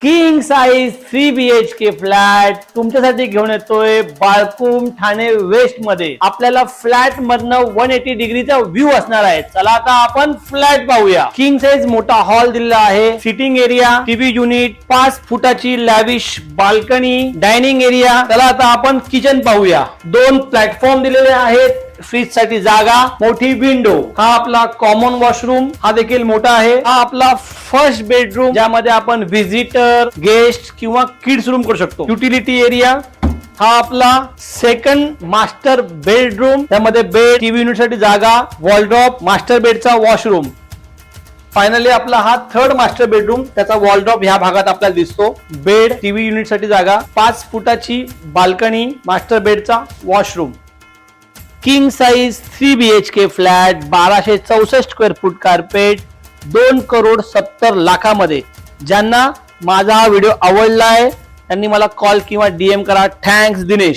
King size 3BHK flat तुमच्यासाठी घेऊन येतोय बाळकुम ठाणे वेस्ट मध्ये. आपल्याला फ्लॅट मधनं 180 डिग्रीचा व्ह्यू असणार आहे. चला आता आपण फ्लॅट पाहूया. किंग साइज मोठा हॉल दिलेला आहे, सिटिंग एरिया, टीव्ही युनिट, 5 फुटाची लॅविश बाल्कनी, डायनिंग एरिया. चला आता आपण किचन पाहूया. 2 प्लॅटफॉर्म दिलेले आहेत, फ्रीज साठी जागा, मोठी विंडो. हा आपला कॉमन वॉशरूम, हा देखील मोठा आहे. हा आपला फर्स्ट बेडरूम, ज्यामध्ये आपण व्हिजिटर, गेस्ट किंवा किड्स रूम करू शकतो. Utility area. हा आपला सेकंड मास्टर बेडरूम, त्यामध्ये बेड, टीव्ही युनिट साठी जागा, वॉलड्रॉप, मास्टर बेडचा वॉशरूम. फायनली आपला हा थर्ड मास्टर बेडरूम, त्याचा वॉलड्रॉप ह्या भागात आपल्याला दिसतो. बेड, टीव्ही युनिट साठी जागा, 5 फुटाची बाल्कनी, मास्टर बेडचा washroom. King size 3BHK flat, 1264 square foot carpet, 2,70,00,000 ज्यांना माझा हा व्हिडिओ आवडला आहे त्यांनी मला कॉल किंवा DM करा. थँक्स दिनेश.